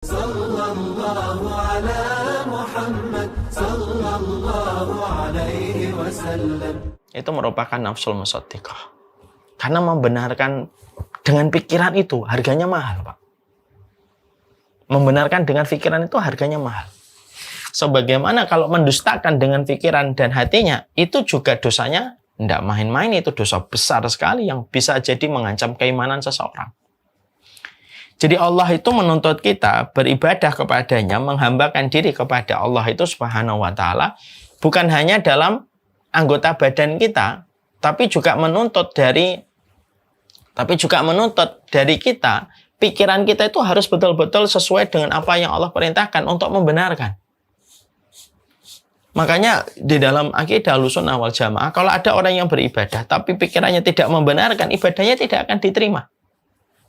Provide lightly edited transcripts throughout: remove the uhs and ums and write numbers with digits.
Sallallahu ala Muhammad sallallahu alaihi wasallam. Itu merupakan nafsul musaddiqah. Karena membenarkan dengan pikiran itu harganya mahal, Pak. Membenarkan dengan pikiran itu harganya mahal. Sebagaimana kalau mendustakan dengan pikiran dan hatinya, itu juga dosanya tidak main-main, itu dosa besar sekali yang bisa jadi mengancam keimanan seseorang. Jadi Allah itu menuntut kita beribadah kepadanya, menghambakan diri kepada Allah itu Subhanahu wa ta'ala, bukan hanya dalam anggota badan kita, tapi juga menuntut dari kita, pikiran kita itu harus betul-betul sesuai dengan apa yang Allah perintahkan untuk membenarkan. Makanya di dalam akidah Ahlussunnah wal Jamaah, kalau ada orang yang beribadah tapi pikirannya tidak membenarkan, ibadahnya tidak akan diterima.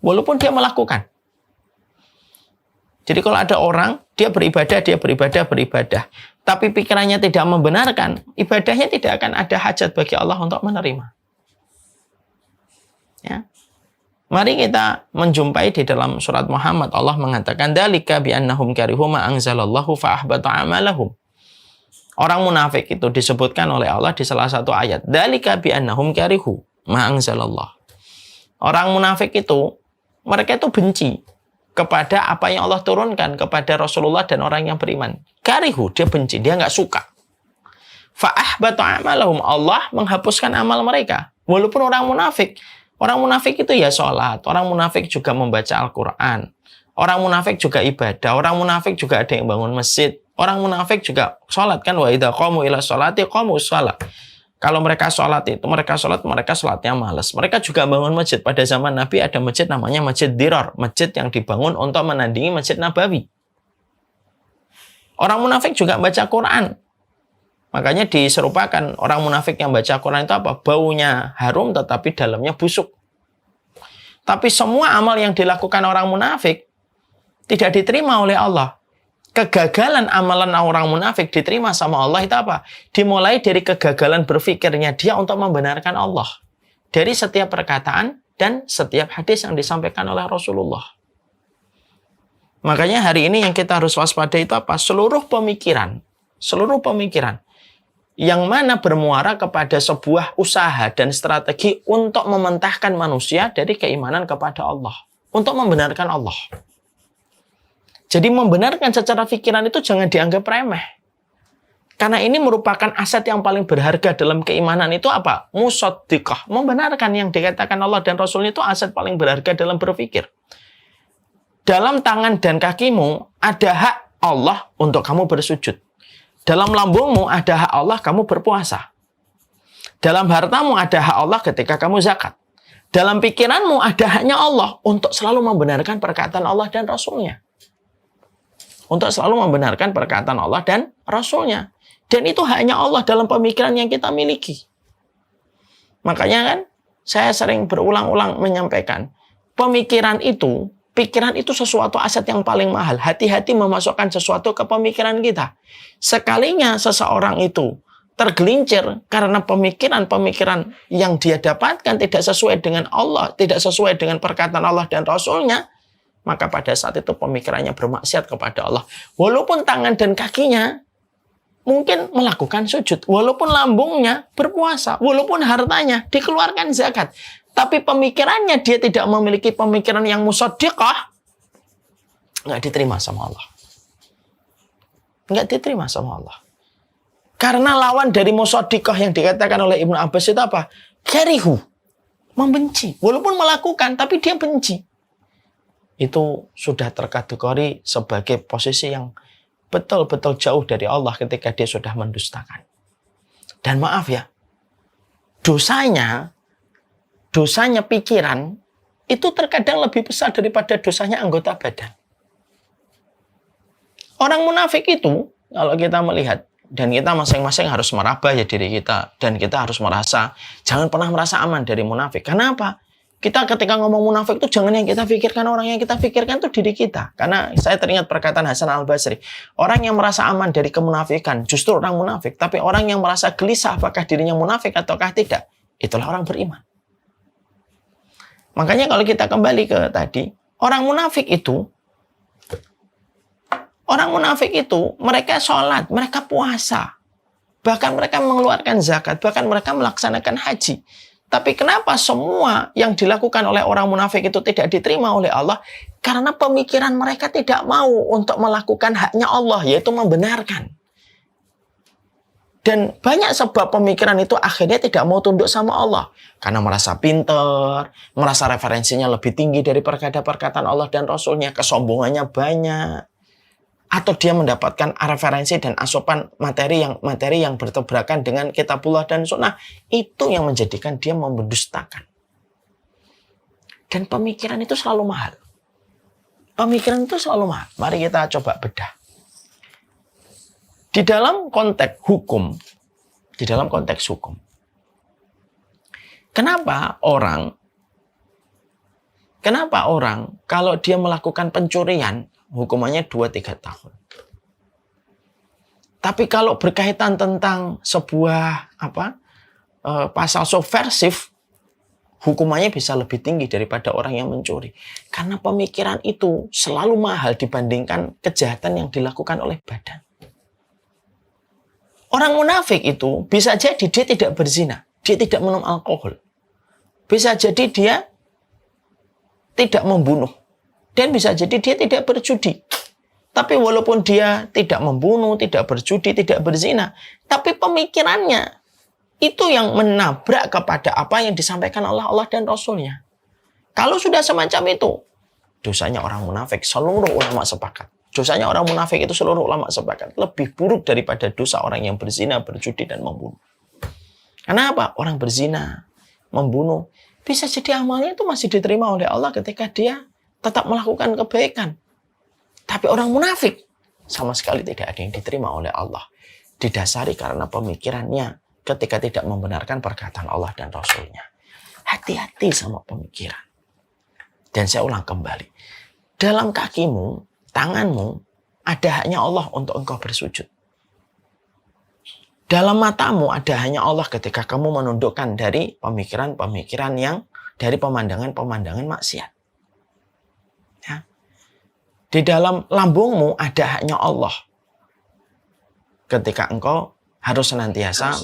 Walaupun dia melakukan. Jadi kalau ada orang, dia beribadah, tapi pikirannya tidak membenarkan, ibadahnya tidak akan ada hajat bagi Allah untuk menerima. Ya. Mari kita menjumpai di dalam surat Muhammad, Allah mengatakan, "Dzalika bi annahum karihu ma anzalallahu fa ahbata amalahum." Orang munafik itu disebutkan oleh Allah di salah satu ayat. "Dzalika bi annahum karihu ma anzalallah." Orang munafik itu, mereka itu benci kepada apa yang Allah turunkan kepada Rasulullah dan orang yang beriman. Karihu, dia benci, dia nggak suka. Fa'ahbatu amalahum, Allah menghapuskan amal mereka. Walaupun orang munafik itu ya sholat, orang munafik juga membaca Al-Quran, orang munafik juga ibadah, orang munafik juga ada yang bangun masjid, orang munafik juga sholat kan, wa idza qamu ila sholati qamu sholat. Kalau mereka sholat, mereka sholatnya malas. Mereka juga bangun masjid. Pada zaman Nabi ada masjid namanya Masjid Dirar. Masjid yang dibangun untuk menandingi Masjid Nabawi. Orang munafik juga baca Quran. Makanya diserupakan orang munafik yang baca Quran itu apa? Baunya harum tetapi dalamnya busuk. Tapi semua amal yang dilakukan orang munafik tidak diterima oleh Allah. Kegagalan amalan orang munafik diterima sama Allah itu apa? Dimulai dari kegagalan berfikirnya dia untuk membenarkan Allah. Dari setiap perkataan dan setiap hadis yang disampaikan oleh Rasulullah. Makanya hari ini yang kita harus waspada itu apa? Seluruh pemikiran yang mana bermuara kepada sebuah usaha dan strategi untuk mementahkan manusia dari keimanan kepada Allah. Untuk membenarkan Allah. Jadi membenarkan secara pikiran itu jangan dianggap remeh. Karena ini merupakan aset yang paling berharga dalam keimanan itu apa? Musaddiqah. Membenarkan yang dikatakan Allah dan Rasulnya itu aset paling berharga dalam berpikir. Dalam tangan dan kakimu ada hak Allah untuk kamu bersujud. Dalam lambungmu ada hak Allah kamu berpuasa. Dalam hartamu ada hak Allah ketika kamu zakat. Dalam pikiranmu ada haknya Allah untuk selalu membenarkan perkataan Allah dan Rasulnya. Untuk selalu membenarkan perkataan Allah dan Rasulnya. Dan itu hanya Allah dalam pemikiran yang kita miliki. Makanya kan, saya sering berulang-ulang menyampaikan, pikiran itu sesuatu aset yang paling mahal. Hati-hati memasukkan sesuatu ke pemikiran kita. Sekalinya seseorang itu tergelincir karena pemikiran-pemikiran yang dia dapatkan tidak sesuai dengan Allah, tidak sesuai dengan perkataan Allah dan Rasulnya, maka pada saat itu pemikirannya bermaksiat kepada Allah. Walaupun tangan dan kakinya mungkin melakukan sujud, walaupun lambungnya berpuasa, walaupun hartanya dikeluarkan zakat, tapi pemikirannya dia tidak memiliki pemikiran yang musaddiqah, nggak diterima sama Allah. Nggak diterima sama Allah. Karena lawan dari musaddiqah yang dikatakan oleh Ibnu Abbas itu apa? Karihu, membenci. Walaupun melakukan, tapi dia benci. Itu sudah terkategori sebagai posisi yang betul-betul jauh dari Allah ketika dia sudah mendustakan. Dan maaf ya, dosanya pikiran itu terkadang lebih besar daripada dosanya anggota badan. Orang munafik itu, kalau kita melihat, dan kita masing-masing harus meraba ya diri kita, dan kita harus merasa, jangan pernah merasa aman dari munafik. Kenapa? Kita ketika ngomong munafik itu jangan yang kita pikirkan, orang yang kita pikirkan itu diri kita. Karena saya teringat perkataan Hasan Al-Basri. Orang yang merasa aman dari kemunafikan justru orang munafik. Tapi orang yang merasa gelisah apakah dirinya munafik ataukah tidak, itulah orang beriman. Makanya kalau kita kembali ke tadi, orang munafik itu Orang munafik itu, mereka sholat, mereka puasa. Bahkan mereka mengeluarkan zakat, bahkan mereka melaksanakan haji. Tapi kenapa semua yang dilakukan oleh orang munafik itu tidak diterima oleh Allah? Karena pemikiran mereka tidak mau untuk melakukan haknya Allah, yaitu membenarkan. Dan banyak sebab pemikiran itu akhirnya tidak mau tunduk sama Allah. Karena merasa pinter, merasa referensinya lebih tinggi dari perkataan Allah dan Rasulnya, kesombongannya banyak. Atau dia mendapatkan referensi dan asupan materi yang bertabrakan dengan kitabullah dan sunnah. Itu yang menjadikan dia mendustakan. Dan pemikiran itu selalu mahal. Pemikiran itu selalu mahal. Mari kita coba bedah. Di dalam konteks hukum, kenapa orang kalau dia melakukan pencurian hukumannya 2-3 tahun. Tapi kalau berkaitan tentang sebuah pasal subversif, hukumannya bisa lebih tinggi daripada orang yang mencuri. Karena pemikiran itu selalu mahal dibandingkan kejahatan yang dilakukan oleh badan. Orang munafik itu bisa jadi dia tidak berzina, dia tidak minum alkohol. Bisa jadi dia tidak membunuh. Dan bisa jadi dia tidak berjudi. Tapi walaupun dia tidak membunuh, tidak berjudi, tidak berzina, tapi pemikirannya itu yang menabrak kepada apa yang disampaikan oleh Allah dan Rasulnya. Kalau sudah semacam itu, dosanya orang munafik, seluruh ulama sepakat. Dosanya orang munafik itu seluruh ulama sepakat. Lebih buruk daripada dosa orang yang berzina, berjudi, dan membunuh. Kenapa? Orang berzina, membunuh, bisa jadi amalnya itu masih diterima oleh Allah ketika dia tetap melakukan kebaikan. Tapi orang munafik sama sekali tidak ada yang diterima oleh Allah. Didasari karena pemikirannya ketika tidak membenarkan perkataan Allah dan Rasulnya. Hati-hati sama pemikiran. Dan saya ulang kembali. Dalam kakimu, tanganmu, ada haknya Allah untuk engkau bersujud. Dalam matamu ada hanya Allah ketika kamu menundukkan dari pemikiran-pemikiran yang dari pemandangan-pemandangan maksiat. Ya. Di dalam lambungmu ada haknya Allah ketika engkau harus senantiasa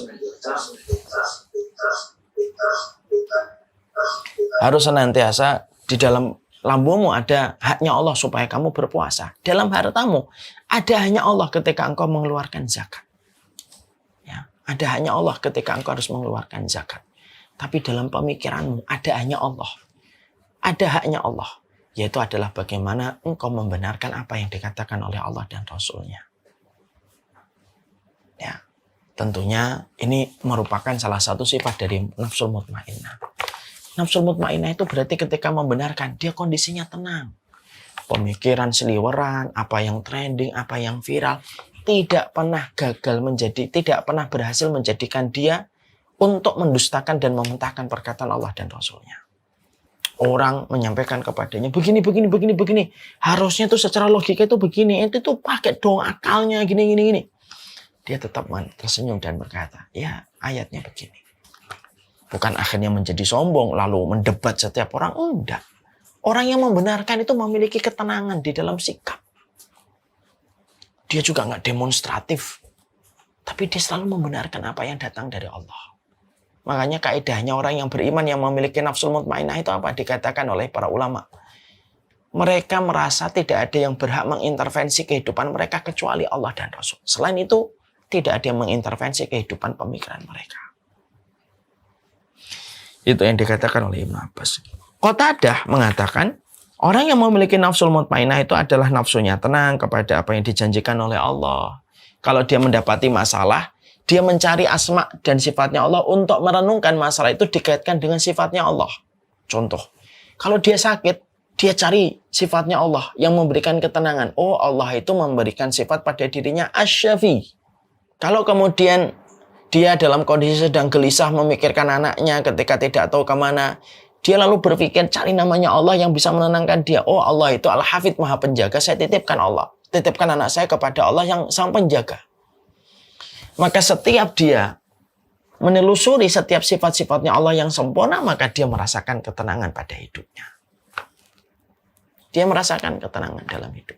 di dalam lambungmu ada haknya Allah supaya kamu berpuasa. Dalam hartamu ada hanya Allah ketika engkau mengeluarkan zakat. Ya, ada hanya Allah ketika engkau harus mengeluarkan zakat. Tapi dalam pemikiranmu ada hanya Allah. Ada haknya Allah. Yaitu adalah bagaimana engkau membenarkan apa yang dikatakan oleh Allah dan Rasulnya. Ya, tentunya ini merupakan salah satu sifat dari nafsul mutmainnah. Nafsul mutmainnah itu berarti ketika membenarkan, dia kondisinya tenang. Pemikiran seliweran, apa yang trending, apa yang viral, tidak pernah tidak pernah berhasil menjadikan dia untuk mendustakan dan mementahkan perkataan Allah dan Rasulnya. Orang menyampaikan kepadanya, begini. Harusnya itu secara logika itu begini. Itu tuh pakai dong akalnya, gini. Dia tetap tersenyum dan berkata, ya ayatnya begini. Bukan akhirnya menjadi sombong, lalu mendebat setiap orang. Enggak. Orang yang membenarkan itu memiliki ketenangan di dalam sikap. Dia juga nggak demonstratif. Tapi dia selalu membenarkan apa yang datang dari Allah. Makanya kaidahnya orang yang beriman yang memiliki nafsul mutmainnah itu apa? Dikatakan oleh para ulama. Mereka merasa tidak ada yang berhak mengintervensi kehidupan mereka kecuali Allah dan Rasul. Selain itu, tidak ada yang mengintervensi kehidupan pemikiran mereka. Itu yang dikatakan oleh Ibnu Abbas. Qatadah mengatakan, orang yang memiliki nafsul mutmainnah itu adalah nafsunya tenang kepada apa yang dijanjikan oleh Allah. Kalau dia mendapati masalah, dia mencari asma dan sifatnya Allah untuk merenungkan masalah itu dikaitkan dengan sifatnya Allah. Contoh, kalau dia sakit, dia cari sifatnya Allah yang memberikan ketenangan. Oh, Allah itu memberikan sifat pada dirinya asy-syafi. Kalau kemudian dia dalam kondisi sedang gelisah memikirkan anaknya ketika tidak tahu kemana, dia lalu berpikir cari namanya Allah yang bisa menenangkan dia. Oh, Allah itu Al-Hafidz, Maha Penjaga. Saya titipkan anak saya kepada Allah yang Sang Penjaga. Maka setiap dia menelusuri setiap sifat-sifatnya Allah yang sempurna, maka dia merasakan ketenangan pada hidupnya. Dia merasakan ketenangan dalam hidup.